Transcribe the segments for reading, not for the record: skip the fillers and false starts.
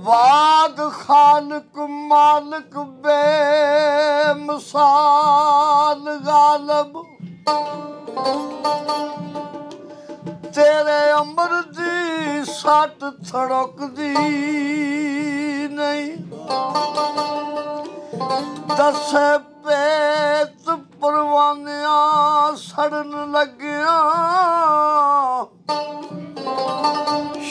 वाद खालिक मालिक बेमिसाल गालिब तेरे अमर दी सट थड़कदी नहीं दसे पेत परवानिया सड़न लगिया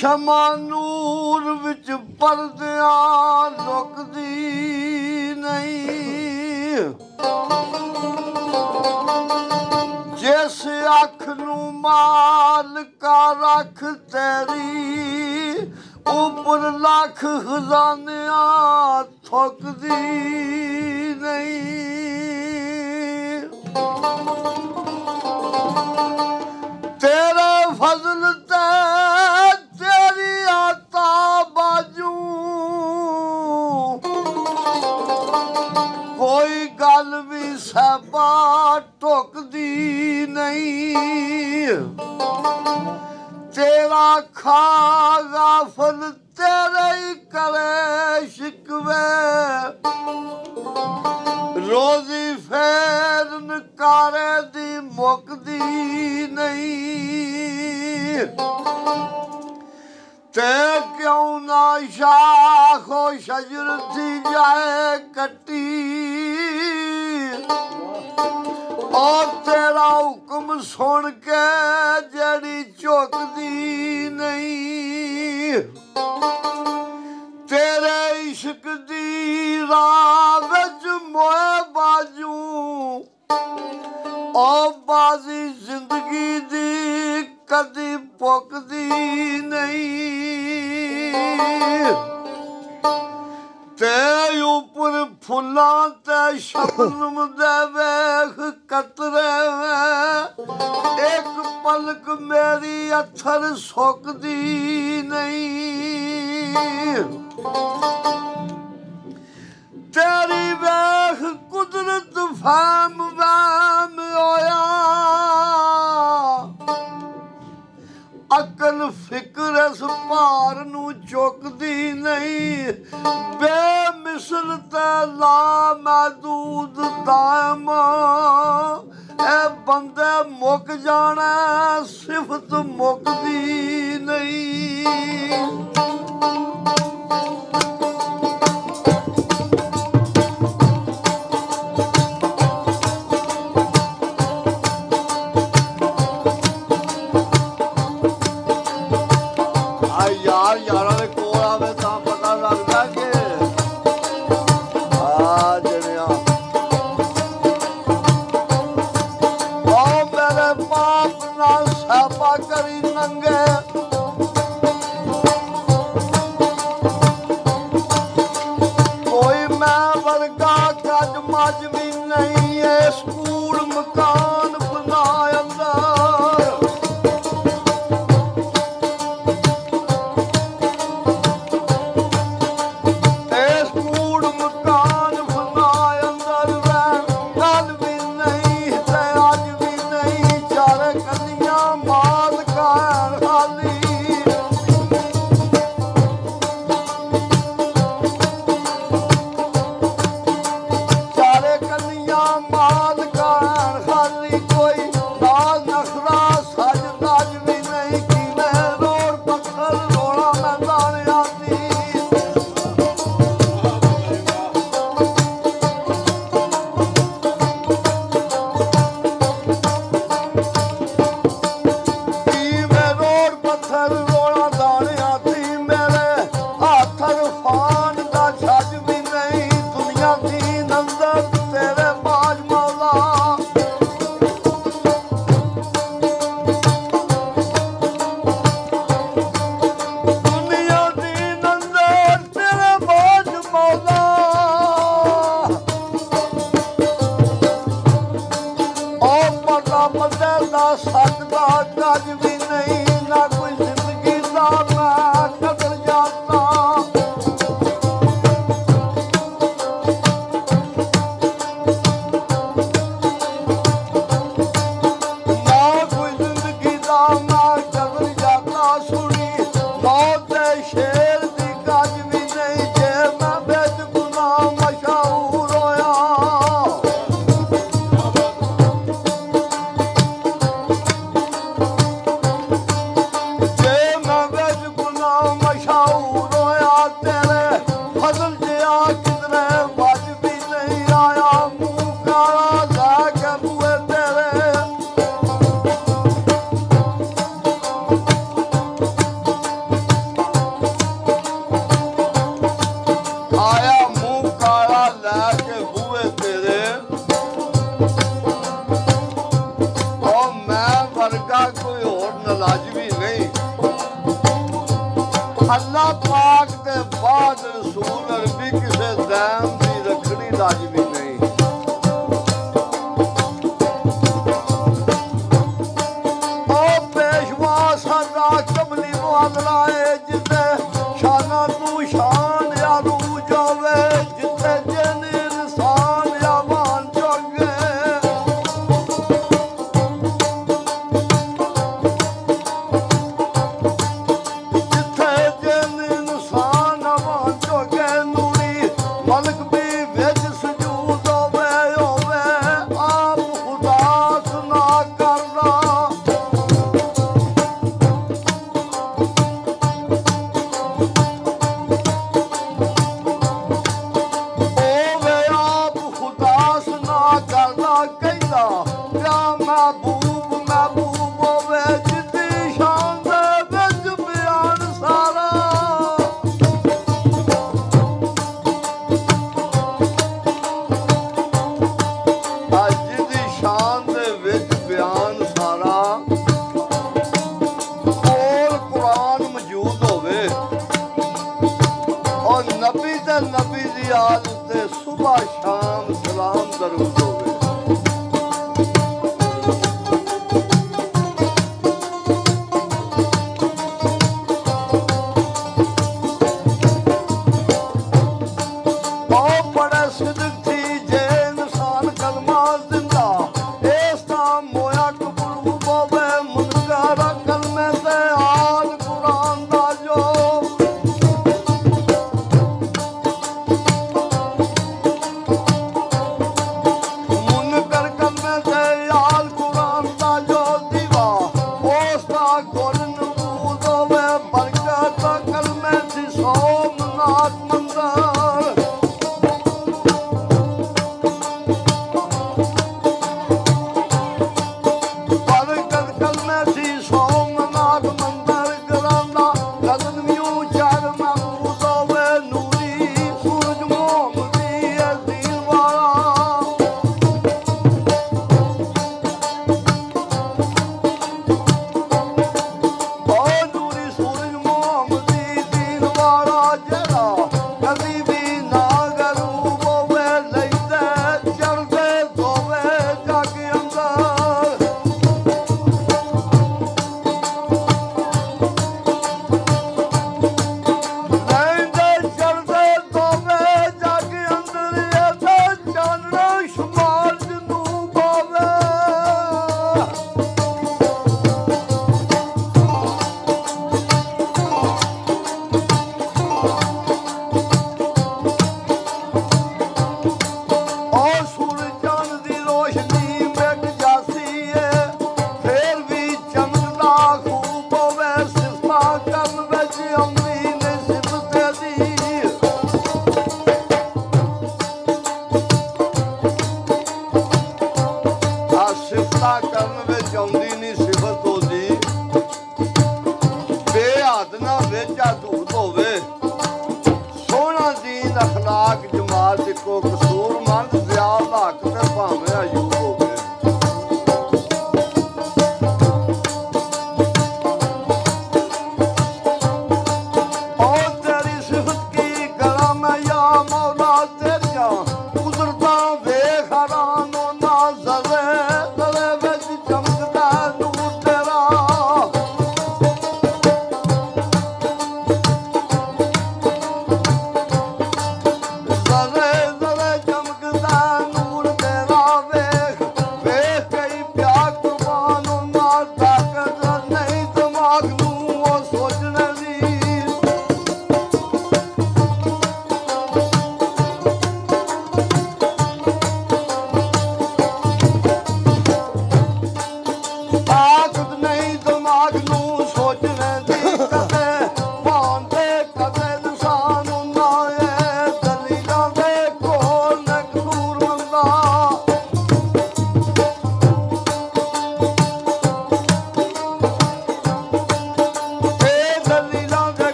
शमा नूर विच परदिया लुकदी नहीं जिस अख नू मालिका रख तेरी ऊपर लख खजानिया थुकदी नहीं तेरे फजल ते तेरी आता बाजू कोई गल भी सहबा टुकदी नहीं तेरा खा गाफल तेरे ही करे शिकवे रोजी फेर नकारे दी मुकदी नहीं ते क्यों ना शाखो शजर थी जाए कटी और तेरा हुक्म सुन के जड़ी झुकदी नहीं तेरे इश्क दी राह विच मोए बाजू ओ बाजी जिंदगी दी कदी पुकदी नहीं ते ऊपर फुल्लां ते शबनम दे वेख कतरे एक पलक मेरी अथर सुकदी नहीं तेरी वेख कुदरत फैम वैम होया अकल फिक्र इस भार नू चुकदी नहीं बेमिसल ते ला महदूद दायम ए बंदे मुक जाना सिफत मुकदी नहीं यारा दे कोल आवे तां पता लगदा कि जणिया ओ मेरे बाप नाल साबा करी नंगे पाक के बाद रसूल अरबी किसे दैम की रखनी लाजमी नहीं। ओ पेशवा सादा कमली मुआदला है जिसे शाना तू शान यारू जावे जिसे जिन इंसान यावान चोगे जिथे जिन इंसान यावान चोगे नूरी मलक भी विच सजूद होवे आप खुदा सुना करना कहना क्या महबूब महबूब होवे जिदी शान दे विच बयान सारा जिदी शान दे विच बयान सारा कोल कुरान मौजूद होवे और नबी ते नबी दी याद उत्ते सुबह शाम सलाम दरूद होवे।